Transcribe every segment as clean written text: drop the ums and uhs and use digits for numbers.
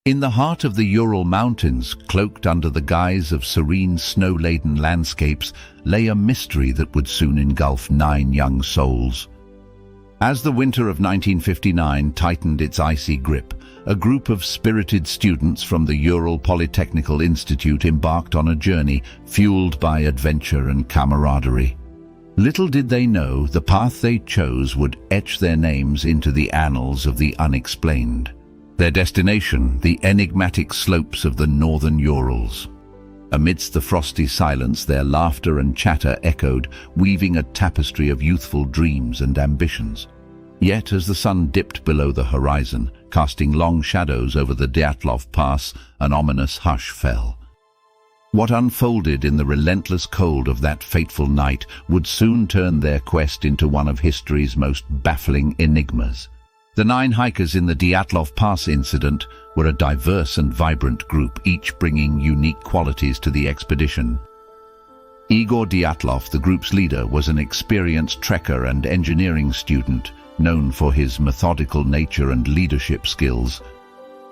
In the heart of the Ural Mountains, cloaked under the guise of serene snow-laden landscapes, lay a mystery that would soon engulf 9 young souls. As the winter of 1959 tightened its icy grip, a group of spirited students from the Ural Polytechnical Institute embarked on a journey fueled by adventure and camaraderie. Little did they know the path they chose would etch their names into the annals of the unexplained. Their destination, the enigmatic slopes of the northern Urals. Amidst the frosty silence, their laughter and chatter echoed, weaving a tapestry of youthful dreams and ambitions. Yet as the sun dipped below the horizon, casting long shadows over the Dyatlov Pass, an ominous hush fell. What unfolded in the relentless cold of that fateful night would soon turn their quest into one of history's most baffling enigmas. The 9 hikers in the Dyatlov Pass Incident were a diverse and vibrant group, each bringing unique qualities to the expedition. Igor Dyatlov, the group's leader, was an experienced trekker and engineering student, known for his methodical nature and leadership skills.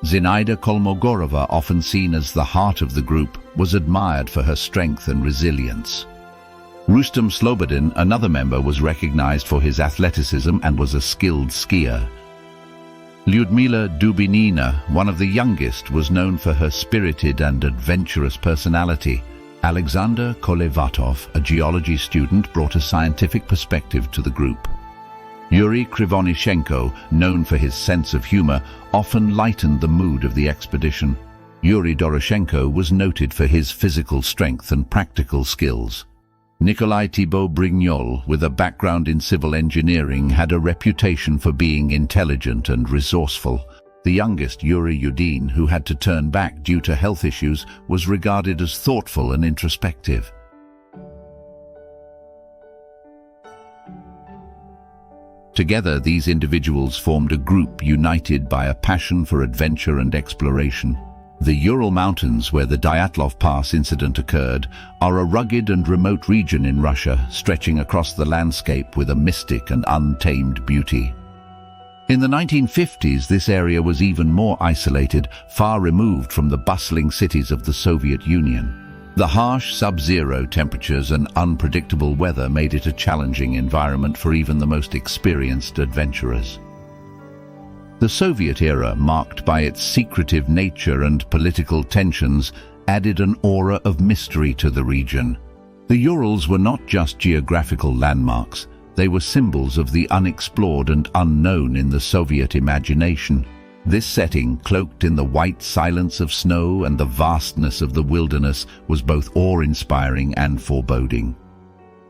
Zinaida Kolmogorova, often seen as the heart of the group, was admired for her strength and resilience. Rustem Slobodin, another member, was recognized for his athleticism and was a skilled skier. Lyudmila Dubinina, one of the youngest, was known for her spirited and adventurous personality. Alexander Kolevatov, a geology student, brought a scientific perspective to the group. Yuri Krivonishenko, known for his sense of humor, often lightened the mood of the expedition. Yuri Doroshenko was noted for his physical strength and practical skills. Nikolai Thibault Brignol, with a background in civil engineering, had a reputation for being intelligent and resourceful. The youngest, Yuri Yudin, who had to turn back due to health issues, was regarded as thoughtful and introspective. Together, these individuals formed a group united by a passion for adventure and exploration. The Ural Mountains, where the Dyatlov Pass incident occurred, are a rugged and remote region in Russia, stretching across the landscape with a mystic and untamed beauty. In the 1950s, this area was even more isolated, far removed from the bustling cities of the Soviet Union. The harsh sub-zero temperatures and unpredictable weather made it a challenging environment for even the most experienced adventurers. The Soviet era, marked by its secretive nature and political tensions, added an aura of mystery to the region. The Urals were not just geographical landmarks, they were symbols of the unexplored and unknown in the Soviet imagination. This setting, cloaked in the white silence of snow and the vastness of the wilderness, was both awe-inspiring and foreboding.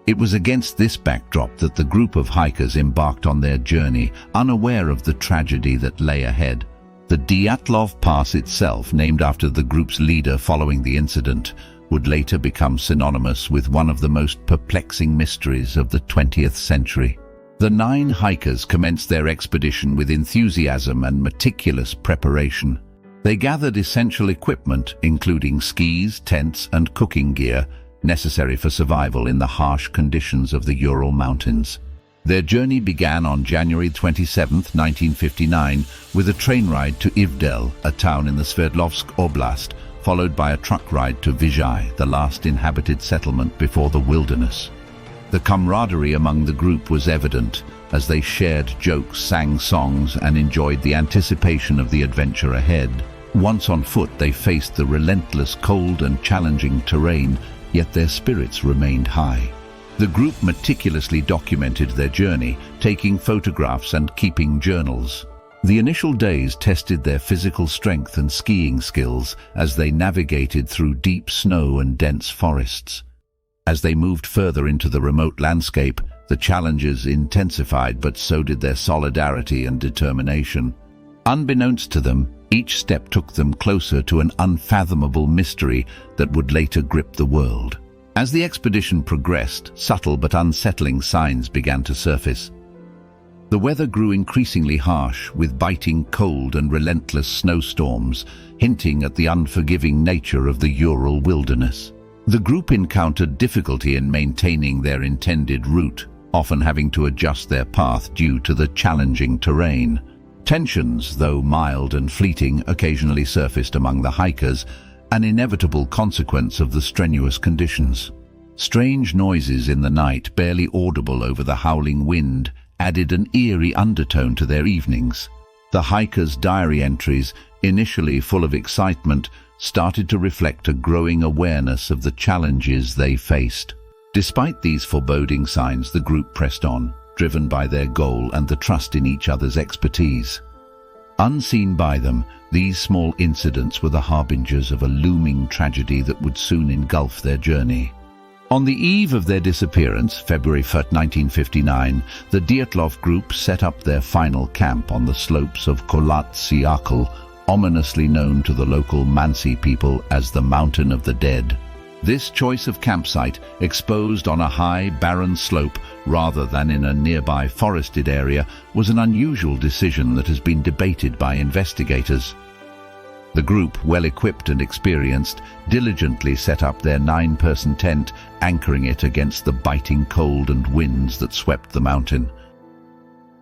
It was against this backdrop that the group of hikers embarked on their journey, unaware of the tragedy that lay ahead. The Dyatlov Pass itself, named after the group's leader following the incident, would later become synonymous with one of the most perplexing mysteries of the 20th century. The 9 hikers commenced their expedition with enthusiasm and meticulous preparation. They gathered essential equipment, including skis, tents, and cooking gear, necessary for survival in the harsh conditions of the Ural Mountains. Their journey began on January 27, 1959, with a train ride to Ivdel, a town in the Sverdlovsk Oblast, followed by a truck ride to Vizhai, the last inhabited settlement before the wilderness. The camaraderie among the group was evident as they shared jokes, sang songs, and enjoyed the anticipation of the adventure ahead. Once on foot, they faced the relentless cold and challenging terrain, yet their spirits remained high. The group meticulously documented their journey, taking photographs and keeping journals. The initial days tested their physical strength and skiing skills as they navigated through deep snow and dense forests. As they moved further into the remote landscape, the challenges intensified, but so did their solidarity and determination. Unbeknownst to them, each step took them closer to an unfathomable mystery that would later grip the world. As the expedition progressed, subtle but unsettling signs began to surface. The weather grew increasingly harsh, with biting cold and relentless snowstorms, hinting at the unforgiving nature of the Ural wilderness. The group encountered difficulty in maintaining their intended route, often having to adjust their path due to the challenging terrain. Tensions, though mild and fleeting, occasionally surfaced among the hikers, an inevitable consequence of the strenuous conditions. Strange noises in the night, barely audible over the howling wind, added an eerie undertone to their evenings. The hikers' diary entries, initially full of excitement, started to reflect a growing awareness of the challenges they faced. Despite these foreboding signs, the group pressed on, driven by their goal and the trust in each other's expertise. Unseen by them, these small incidents were the harbingers of a looming tragedy that would soon engulf their journey. On the eve of their disappearance, February 1, 1959, the Dyatlov group set up their final camp on the slopes of Kholat Syakhl, ominously known to the local Mansi people as the Mountain of the Dead. This choice of campsite, exposed on a high, barren slope rather than in a nearby forested area, was an unusual decision that has been debated by investigators. The group, well-equipped and experienced, diligently set up their 9-person tent, anchoring it against the biting cold and winds that swept the mountain.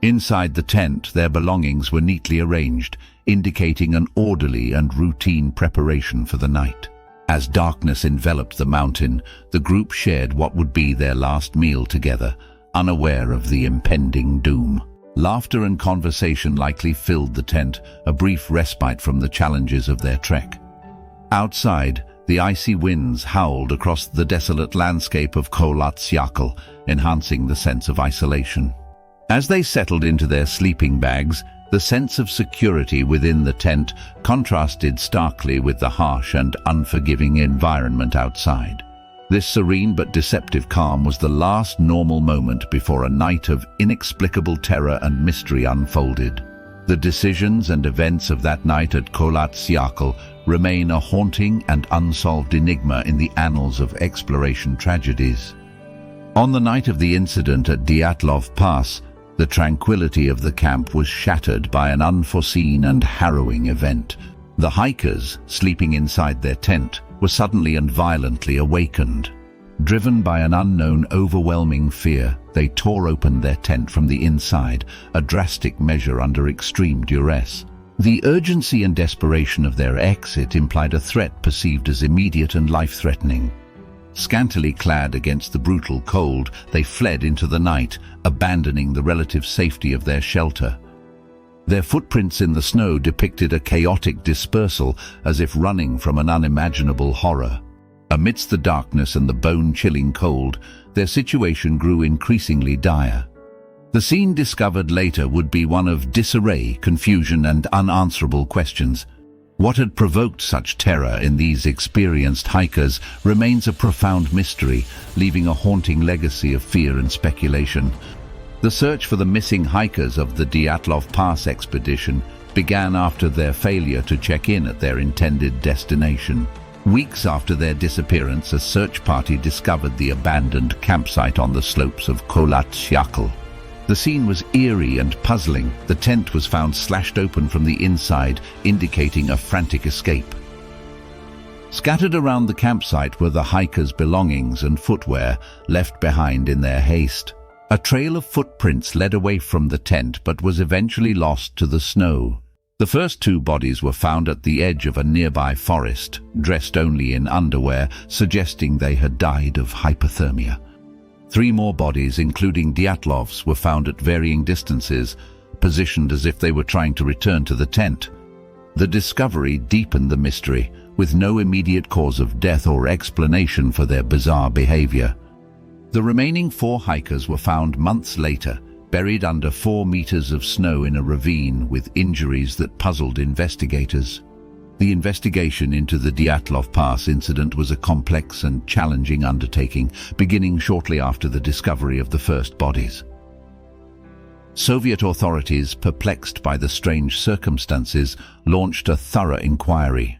Inside the tent, their belongings were neatly arranged, indicating an orderly and routine preparation for the night. As darkness enveloped the mountain, the group shared what would be their last meal together, unaware of the impending doom. Laughter and conversation likely filled the tent, a brief respite from the challenges of their trek. Outside, the icy winds howled across the desolate landscape of Kholat Syakhl, enhancing the sense of isolation. As they settled into their sleeping bags, the sense of security within the tent contrasted starkly with the harsh and unforgiving environment outside. This serene but deceptive calm was the last normal moment before a night of inexplicable terror and mystery unfolded. The decisions and events of that night at Kholat Syakhl remain a haunting and unsolved enigma in the annals of exploration tragedies. On the night of the incident at Dyatlov Pass, the tranquility of the camp was shattered by an unforeseen and harrowing event. The hikers, sleeping inside their tent, were suddenly and violently awakened. Driven by an unknown, overwhelming fear, they tore open their tent from the inside, a drastic measure under extreme duress. The urgency and desperation of their exit implied a threat perceived as immediate and life-threatening. Scantily clad against the brutal cold, they fled into the night, abandoning the relative safety of their shelter. Their footprints in the snow depicted a chaotic dispersal, as if running from an unimaginable horror. Amidst the darkness and the bone-chilling cold, their situation grew increasingly dire. The scene discovered later would be one of disarray, confusion, and unanswerable questions. What had provoked such terror in these experienced hikers remains a profound mystery, leaving a haunting legacy of fear and speculation. The search for the missing hikers of the Dyatlov Pass expedition began after their failure to check in at their intended destination. Weeks after their disappearance, a search party discovered the abandoned campsite on the slopes of Kholat Syakhl. The scene was eerie and puzzling. The tent was found slashed open from the inside, indicating a frantic escape. Scattered around the campsite were the hikers' belongings and footwear left behind in their haste. A trail of footprints led away from the tent but was eventually lost to the snow. The first 2 bodies were found at the edge of a nearby forest, dressed only in underwear, suggesting they had died of hypothermia. 3 more bodies, including Dyatlov's, were found at varying distances, positioned as if they were trying to return to the tent. The discovery deepened the mystery, with no immediate cause of death or explanation for their bizarre behavior. The remaining 4 hikers were found months later, buried under 4 meters of snow in a ravine with injuries that puzzled investigators. The investigation into the Dyatlov Pass incident was a complex and challenging undertaking, beginning shortly after the discovery of the first bodies. Soviet authorities, perplexed by the strange circumstances, launched a thorough inquiry.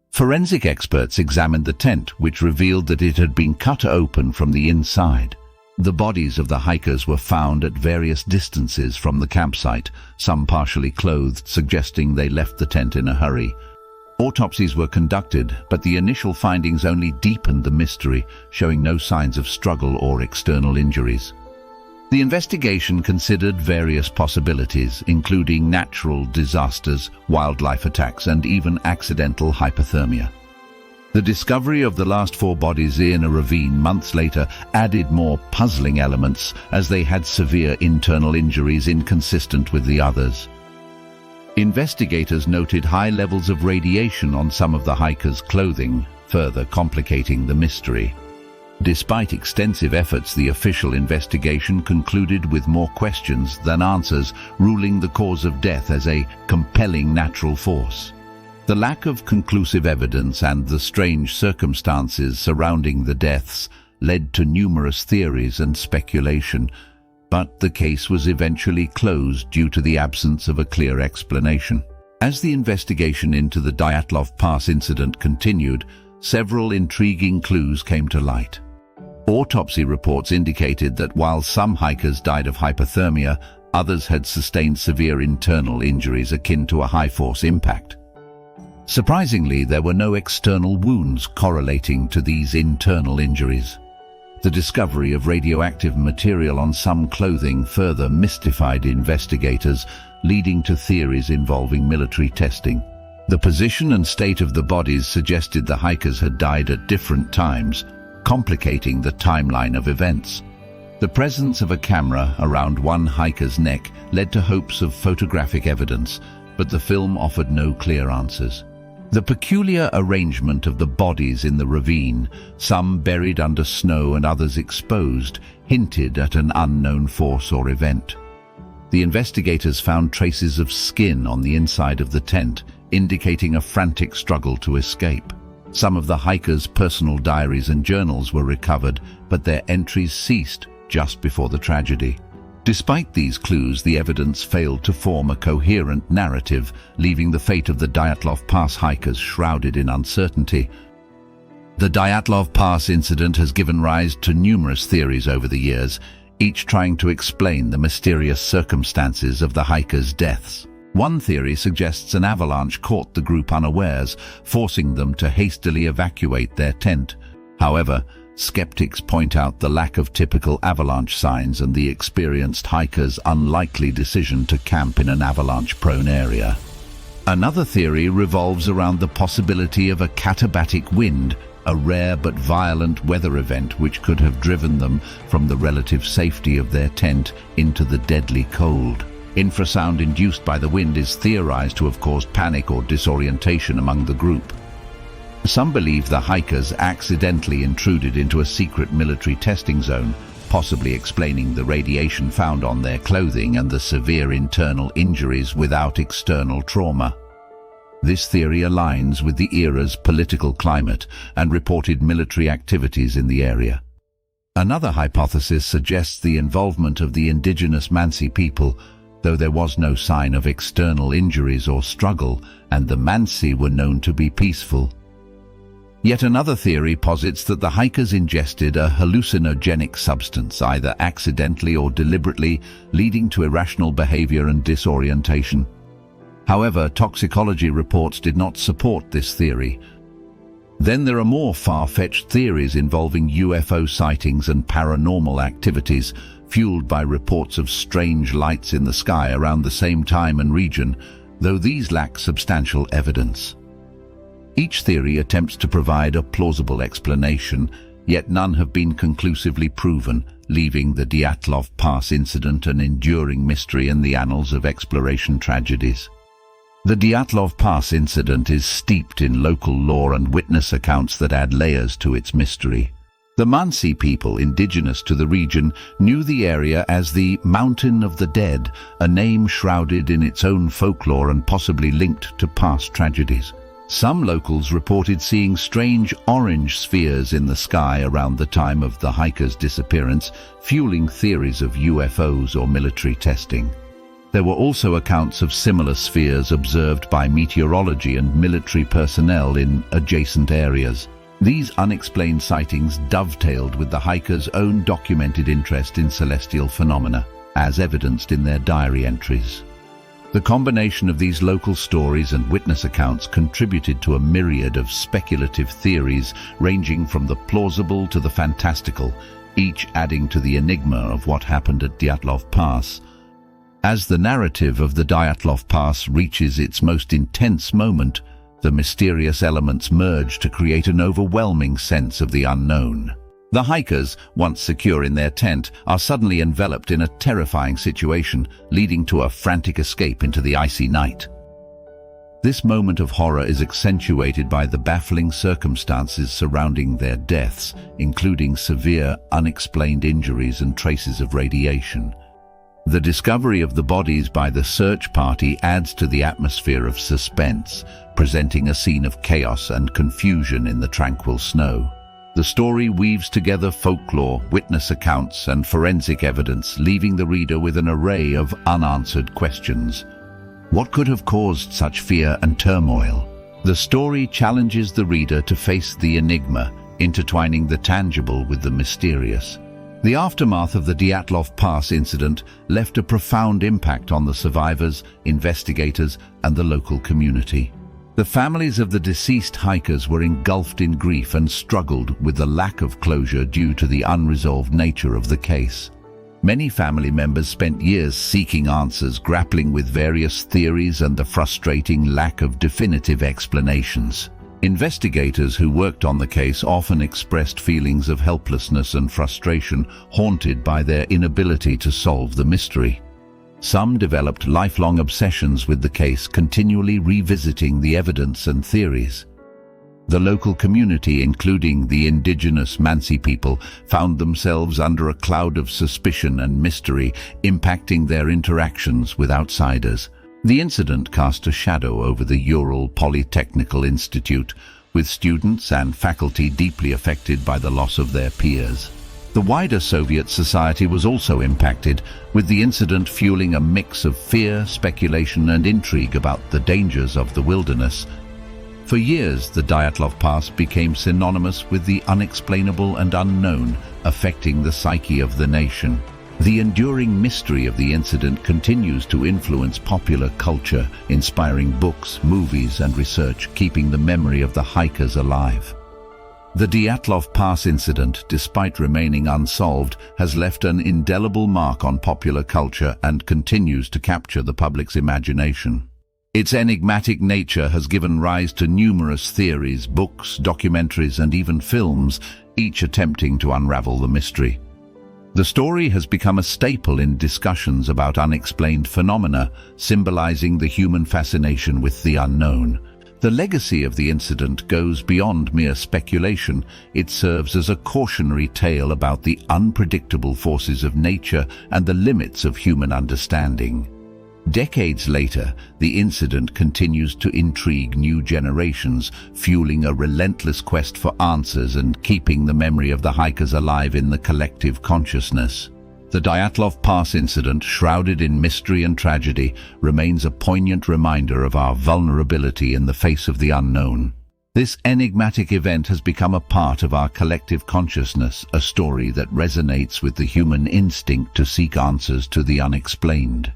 Forensic experts examined the tent, which revealed that it had been cut open from the inside. The bodies of the hikers were found at various distances from the campsite, some partially clothed, suggesting they left the tent in a hurry. Autopsies were conducted, but the initial findings only deepened the mystery, showing no signs of struggle or external injuries. The investigation considered various possibilities, including natural disasters, wildlife attacks, and even accidental hypothermia. The discovery of the last 4 bodies in a ravine months later added more puzzling elements, as they had severe internal injuries inconsistent with the others. Investigators noted high levels of radiation on some of the hikers' clothing, further complicating the mystery. Despite extensive efforts, the official investigation concluded with more questions than answers, ruling the cause of death as a compelling natural force. The lack of conclusive evidence and the strange circumstances surrounding the deaths led to numerous theories and speculation, but the case was eventually closed due to the absence of a clear explanation. As the investigation into the Dyatlov Pass incident continued, several intriguing clues came to light. Autopsy reports indicated that while some hikers died of hypothermia, others had sustained severe internal injuries akin to a high-force impact. Surprisingly, there were no external wounds correlating to these internal injuries. The discovery of radioactive material on some clothing further mystified investigators, leading to theories involving military testing. The position and state of the bodies suggested the hikers had died at different times, complicating the timeline of events. The presence of a camera around one hiker's neck led to hopes of photographic evidence, but the film offered no clear answers. The peculiar arrangement of the bodies in the ravine, some buried under snow and others exposed, hinted at an unknown force or event. The investigators found traces of skin on the inside of the tent, indicating a frantic struggle to escape. Some of the hikers' personal diaries and journals were recovered, but their entries ceased just before the tragedy. Despite these clues, the evidence failed to form a coherent narrative, leaving the fate of the Dyatlov Pass hikers shrouded in uncertainty. The Dyatlov Pass incident has given rise to numerous theories over the years, each trying to explain the mysterious circumstances of the hikers' deaths. One theory suggests an avalanche caught the group unawares, forcing them to hastily evacuate their tent. However, skeptics point out the lack of typical avalanche signs and the experienced hikers' unlikely decision to camp in an avalanche-prone area. Another theory revolves around the possibility of a katabatic wind, a rare but violent weather event which could have driven them from the relative safety of their tent into the deadly cold. Infrasound induced by the wind is theorized to have caused panic or disorientation among the group. Some believe the hikers accidentally intruded into a secret military testing zone, possibly explaining the radiation found on their clothing and the severe internal injuries without external trauma. This theory aligns with the era's political climate and reported military activities in the area. Another hypothesis suggests the involvement of the indigenous Mansi people, though there was no sign of external injuries or struggle, and the Mansi were known to be peaceful. Yet another theory posits that the hikers ingested a hallucinogenic substance, either accidentally or deliberately, leading to irrational behavior and disorientation. However, toxicology reports did not support this theory. Then there are more far-fetched theories involving UFO sightings and paranormal activities, fueled by reports of strange lights in the sky around the same time and region, though these lack substantial evidence. Each theory attempts to provide a plausible explanation, yet none have been conclusively proven, leaving the Dyatlov Pass incident an enduring mystery in the annals of exploration tragedies. The Dyatlov Pass incident is steeped in local lore and witness accounts that add layers to its mystery. The Mansi people indigenous to the region knew the area as the Mountain of the Dead, a name shrouded in its own folklore and possibly linked to past tragedies. Some locals reported seeing strange orange spheres in the sky around the time of the hikers' disappearance, fueling theories of UFOs or military testing. There were also accounts of similar spheres observed by meteorology and military personnel in adjacent areas. These unexplained sightings dovetailed with the hikers' own documented interest in celestial phenomena, as evidenced in their diary entries. The combination of these local stories and witness accounts contributed to a myriad of speculative theories ranging from the plausible to the fantastical, each adding to the enigma of what happened at Dyatlov Pass. As the narrative of the Dyatlov Pass reaches its most intense moment, the mysterious elements merge to create an overwhelming sense of the unknown. The hikers, once secure in their tent, are suddenly enveloped in a terrifying situation, leading to a frantic escape into the icy night. This moment of horror is accentuated by the baffling circumstances surrounding their deaths, including severe, unexplained injuries and traces of radiation. The discovery of the bodies by the search party adds to the atmosphere of suspense, presenting a scene of chaos and confusion in the tranquil snow. The story weaves together folklore, witness accounts, and forensic evidence, leaving the reader with an array of unanswered questions. What could have caused such fear and turmoil? The story challenges the reader to face the enigma, intertwining the tangible with the mysterious. The aftermath of the Dyatlov Pass incident left a profound impact on the survivors, investigators, and the local community. The families of the deceased hikers were engulfed in grief and struggled with the lack of closure due to the unresolved nature of the case. Many family members spent years seeking answers, grappling with various theories and the frustrating lack of definitive explanations. Investigators who worked on the case often expressed feelings of helplessness and frustration, haunted by their inability to solve the mystery. Some developed lifelong obsessions with the case, continually revisiting the evidence and theories. The local community, including the indigenous Mansi people, found themselves under a cloud of suspicion and mystery, impacting their interactions with outsiders. The incident cast a shadow over the Ural Polytechnical Institute, with students and faculty deeply affected by the loss of their peers. The wider Soviet society was also impacted, with the incident fueling a mix of fear, speculation, and intrigue about the dangers of the wilderness. For years, the Dyatlov Pass became synonymous with the unexplainable and unknown, affecting the psyche of the nation. The enduring mystery of the incident continues to influence popular culture, inspiring books, movies, and research, keeping the memory of the hikers alive. The Dyatlov Pass incident, despite remaining unsolved, has left an indelible mark on popular culture and continues to capture the public's imagination. Its enigmatic nature has given rise to numerous theories, books, documentaries, and even films, each attempting to unravel the mystery. The story has become a staple in discussions about unexplained phenomena, symbolizing the human fascination with the unknown. The legacy of the incident goes beyond mere speculation. It serves as a cautionary tale about the unpredictable forces of nature and the limits of human understanding. Decades later, the incident continues to intrigue new generations, fueling a relentless quest for answers and keeping the memory of the hikers alive in the collective consciousness. The Dyatlov Pass incident, shrouded in mystery and tragedy, remains a poignant reminder of our vulnerability in the face of the unknown. This enigmatic event has become a part of our collective consciousness, a story that resonates with the human instinct to seek answers to the unexplained.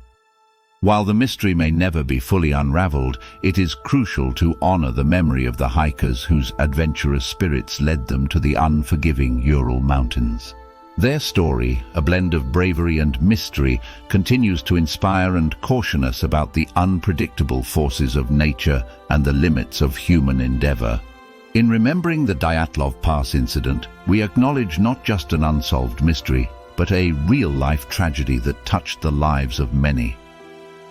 While the mystery may never be fully unraveled, it is crucial to honor the memory of the hikers whose adventurous spirits led them to the unforgiving Ural Mountains. Their story, a blend of bravery and mystery, continues to inspire and caution us about the unpredictable forces of nature and the limits of human endeavor. In remembering the Dyatlov Pass incident, we acknowledge not just an unsolved mystery, but a real-life tragedy that touched the lives of many.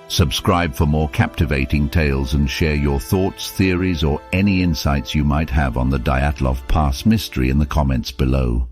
Subscribe for more captivating tales and share your thoughts, theories, or any insights you might have on the Dyatlov Pass mystery in the comments below.